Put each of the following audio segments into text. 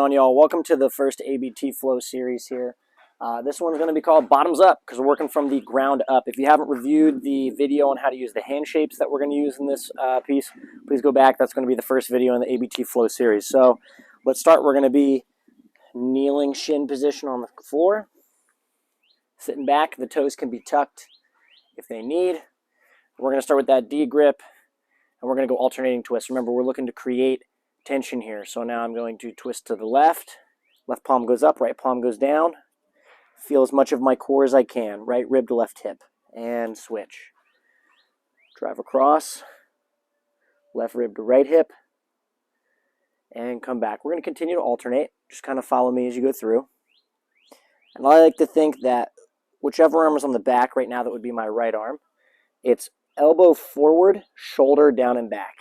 on, y'all? Welcome to the first ABT flow series here. This one's going to be called Bottoms Up because we're working from the ground up. If you haven't reviewed the video on how to use the hand shapes that we're going to use in this piece, please go back. That's going to be the first video in the ABT flow series. So let's start. We're going to be kneeling shin position on the floor. Sitting back, the toes can be tucked if they need. We're going to start with that D grip, and we're going to go alternating twists. Remember, we're looking to create tension here. So now I'm going to twist to the left. Left palm goes up, right palm goes down. Feel as much of my core as I can. Right rib to left hip. And switch. Drive across. Left rib to right hip. And come back. We're going to continue to alternate. Just kind of follow me as you go through. And I like to think that whichever arm is on the back right now, that would be my right arm. It's elbow forward, shoulder down and back.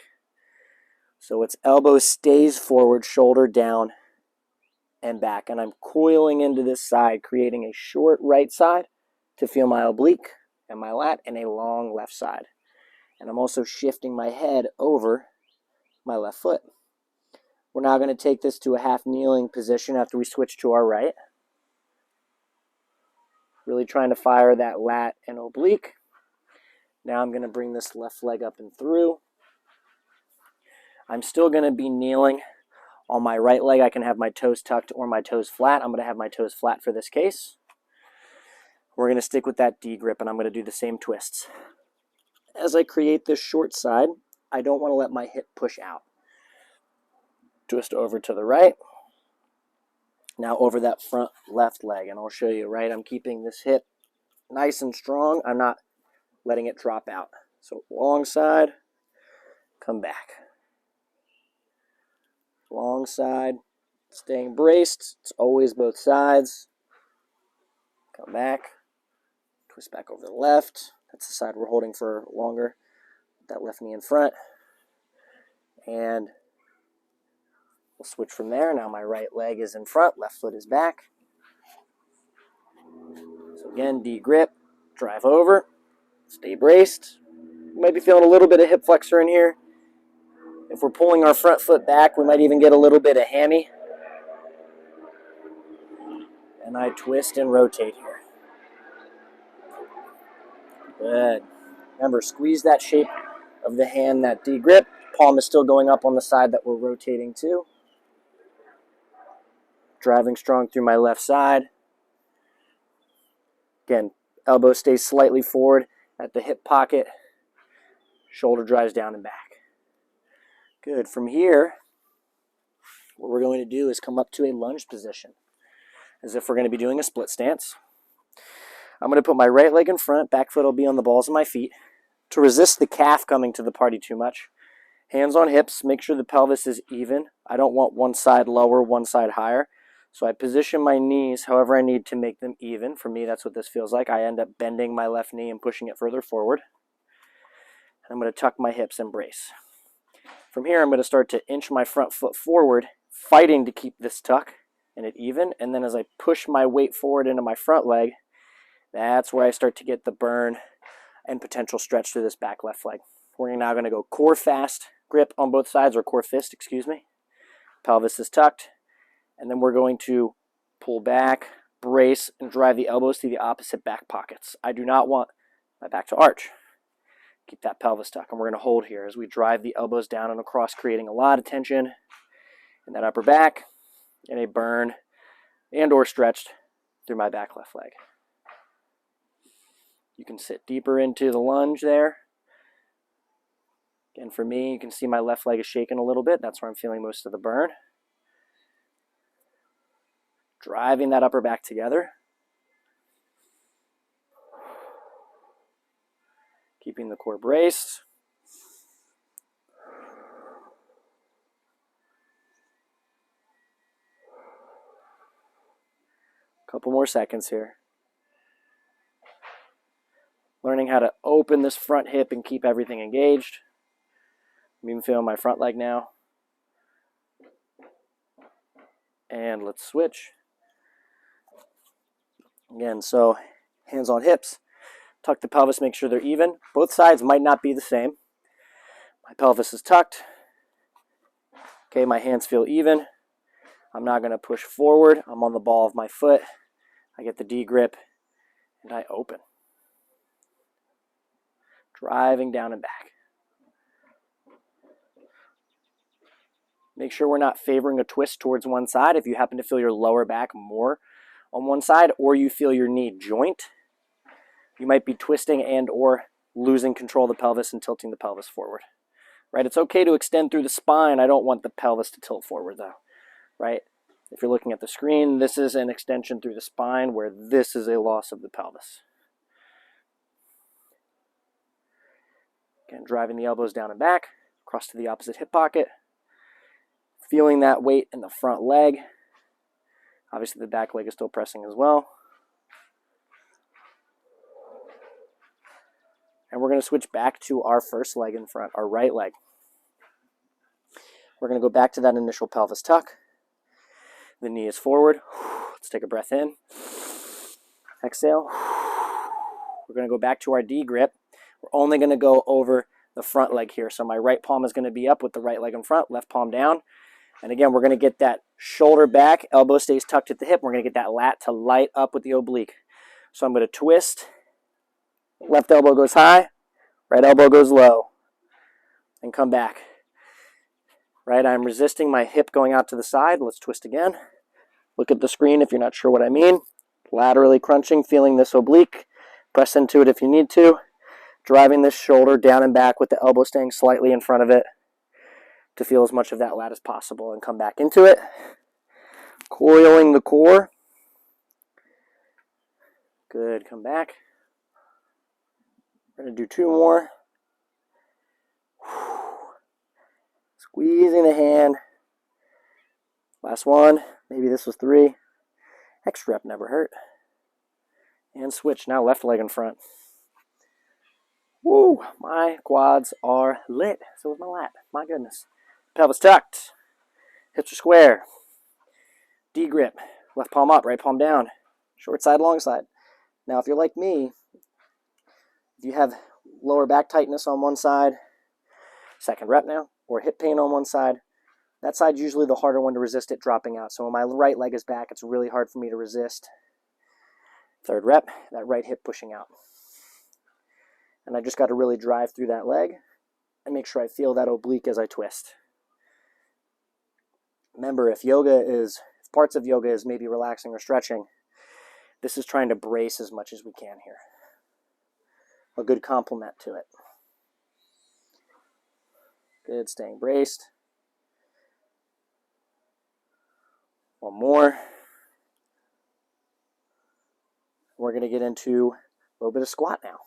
So it's elbow stays forward, shoulder down and back. And I'm coiling into this side, creating a short right side to feel my oblique and my lat, and a long left side. And I'm also shifting my head over my left foot. We're now going to take this to a half kneeling position after we switch to our right. Really trying to fire that lat and oblique. Now I'm going to bring this left leg up and through. I'm still going to be kneeling on my right leg. I can have my toes tucked or my toes flat. I'm going to have my toes flat for this case. We're going to stick with that D grip, and I'm going to do the same twists. As I create this short side, I don't want to let my hip push out. Twist over to the right. Now over that front left leg, and I'll show you, right? I'm keeping this hip nice and strong. I'm not letting it drop out. So long side, come back. Long side, staying braced. It's always both sides. Come back. Twist back over the left. That's the side we're holding for longer. That left knee in front. And we'll switch from there. Now my right leg is in front, left foot is back. So again, D grip, drive over, stay braced. You might be feeling a little bit of hip flexor in here. If we're pulling our front foot back, we might even get a little bit of hammy. And I twist and rotate here. Good. Remember, squeeze that shape of the hand, that D grip. Palm is still going up on the side that we're rotating to. Driving strong through my left side. Again, elbow stays slightly forward at the hip pocket. Shoulder drives down and back. Good. From here, what we're going to do is come up to a lunge position, as if we're going to be doing a split stance. I'm going to put my right leg in front. Back foot will be on the balls of my feet. To resist the calf coming to the party too much, hands on hips. Make sure the pelvis is even. I don't want one side lower, one side higher. So I position my knees however I need to make them even. For me, that's what this feels like. I end up bending my left knee and pushing it further forward. And I'm going to tuck my hips and brace. From here, I'm going to start to inch my front foot forward, fighting to keep this tuck and it even. And then as I push my weight forward into my front leg, that's where I start to get the burn and potential stretch through this back left leg. We're now going to go core fast grip on both sides, or core fist, excuse me. Pelvis is tucked. And then we're going to pull back, brace, and drive the elbows to the opposite back pockets. I do not want my back to arch. Keep that pelvis tuck, and we're going to hold here as we drive the elbows down and across, creating a lot of tension in that upper back, and a burn and or stretched through my back left leg. You can sit deeper into the lunge there. Again, for me, you can see my left leg is shaking a little bit. That's where I'm feeling most of the burn. Driving that upper back together. Keeping the core braced. Couple more seconds here. Learning how to open this front hip and keep everything engaged. I'm even feeling my front leg now. And let's switch. Again, so hands on hips. Tuck the pelvis, make sure they're even. Both sides might not be the same. My pelvis is tucked. Okay, my hands feel even. I'm not going to push forward. I'm on the ball of my foot. I get the D grip, and I open. Driving down and back. Make sure we're not favoring a twist towards one side. If you happen to feel your lower back more on one side, or you feel your knee joint, you might be twisting and or losing control of the pelvis and tilting the pelvis forward. Right? It's okay to extend through the spine. I don't want the pelvis to tilt forward though. Right? If you're looking at the screen, this is an extension through the spine where this is a loss of the pelvis. Again, driving the elbows down and back, cross to the opposite hip pocket. Feeling that weight in the front leg. Obviously the back leg is still pressing as well. And we're going to switch back to our first leg in front, our right leg. We're going to go back to that initial pelvis tuck. The knee is forward. Let's take a breath in. Exhale. We're going to go back to our D grip. We're only going to go over the front leg here. So my right palm is going to be up with the right leg in front, left palm down. And again, we're going to get that shoulder back, elbow stays tucked at the hip. We're going to get that lat to light up with the oblique. So I'm going to twist. Left elbow goes high, right elbow goes low, and come back. Right, I'm resisting my hip going out to the side. Let's twist again. Look at the screen if you're not sure what I mean. Laterally crunching, feeling this oblique. Press into it if you need to. Driving this shoulder down and back with the elbow staying slightly in front of it to feel as much of that lat as possible and come back into it. Coiling the core. Good, come back. We're going to do 2 more. Squeezing the hand. Last one. Maybe this was 3. Extra rep never hurt. And switch. Now left leg in front. Woo! My quads are lit. So is my lat. My goodness. Pelvis tucked. Hips are square. D grip. Left palm up, right palm down. Short side, long side. Now if you're like me, if you have lower back tightness on one side, second rep now, or hip pain on one side, that side's usually the harder one to resist it dropping out. So when my right leg is back, it's really hard for me to resist. Third rep, that right hip pushing out. And I just got to really drive through that leg and make sure I feel that oblique as I twist. Remember, if parts of yoga is maybe relaxing or stretching, this is trying to brace as much as we can here. A good complement to it. Good, staying braced. One more. We're going to get into a little bit of squat now.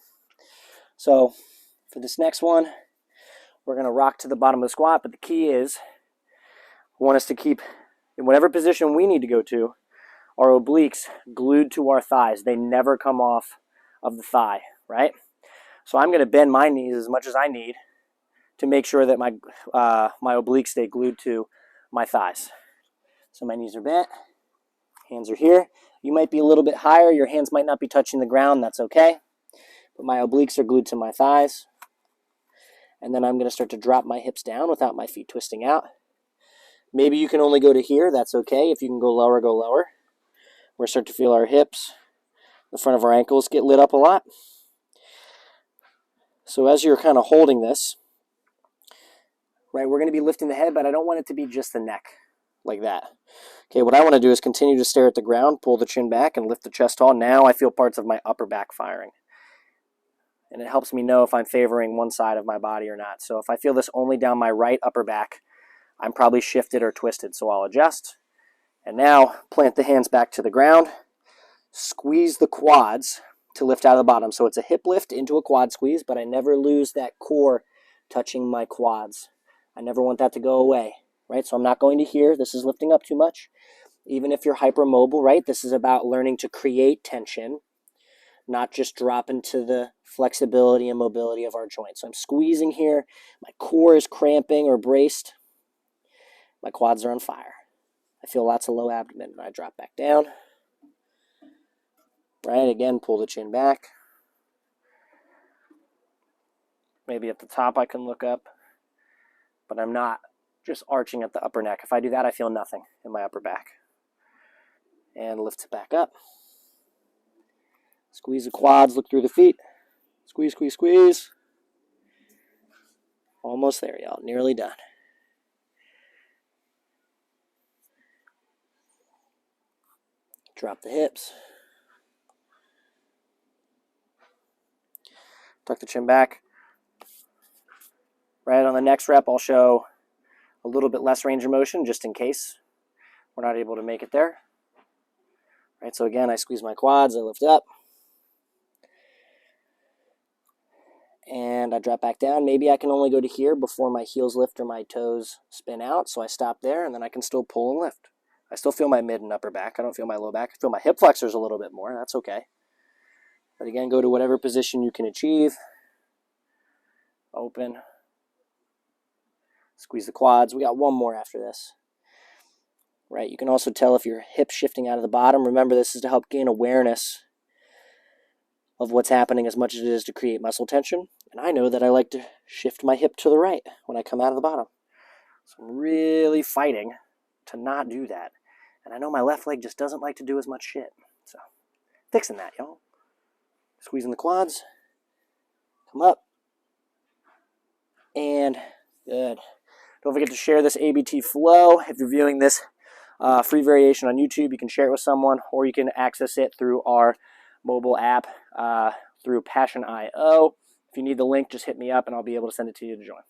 So for this next one, we're going to rock to the bottom of the squat, but the key is we want us to keep, in whatever position we need to go to, our obliques glued to our thighs. They never come off of the thigh, right? So I'm going to bend my knees as much as I need to make sure that my obliques stay glued to my thighs. So my knees are bent, hands are here. You might be a little bit higher. Your hands might not be touching the ground. That's okay. But my obliques are glued to my thighs. And then I'm going to start to drop my hips down without my feet twisting out. Maybe you can only go to here. That's okay. If you can go lower, go lower. We're going to start to feel our hips, the front of our ankles get lit up a lot. So as you're kind of holding this, right, we're going to be lifting the head, but I don't want it to be just the neck like that. Okay, what I want to do is continue to stare at the ground, pull the chin back, and lift the chest tall. Now I feel parts of my upper back firing. And it helps me know if I'm favoring one side of my body or not. So if I feel this only down my right upper back, I'm probably shifted or twisted, so I'll adjust. And now plant the hands back to the ground. Squeeze the quads to lift out of the bottom. So it's a hip lift into a quad squeeze, but I never lose that core touching my quads. I never want that to go away, right? So I'm not going to here. This is lifting up too much. Even if you're hypermobile, right? This is about learning to create tension, not just drop into the flexibility and mobility of our joints. So I'm squeezing here. My core is cramping or braced. My quads are on fire. I feel lots of low abdomen. I drop back down. Right, again, pull the chin back. Maybe at the top I can look up, but I'm not just arching at the upper neck. If I do that, I feel nothing in my upper back. And lift it back up. Squeeze the quads, look through the feet. Squeeze, squeeze, squeeze. Almost there, y'all. Nearly done. Drop the hips. Tuck the chin back. Right on the next rep, I'll show a little bit less range of motion just in case we're not able to make it there. Right, so again, I squeeze my quads, I lift up. And I drop back down. Maybe I can only go to here before my heels lift or my toes spin out, so I stop there, and then I can still pull and lift. I still feel my mid and upper back. I don't feel my low back. I feel my hip flexors a little bit more. That's okay. But again, go to whatever position you can achieve. Open. Squeeze the quads. We got one more after this. Right, you can also tell if your hip's shifting out of the bottom. Remember, this is to help gain awareness of what's happening as much as it is to create muscle tension. And I know that I like to shift my hip to the right when I come out of the bottom. So I'm really fighting to not do that. And I know my left leg just doesn't like to do as much shit. So fixing that, y'all. Squeezing the quads. Come up. And good. Don't forget to share this ABT flow. If you're viewing this free variation on YouTube, you can share it with someone, or you can access it through our mobile app through Passion.io. If you need the link, just hit me up and I'll be able to send it to you to join.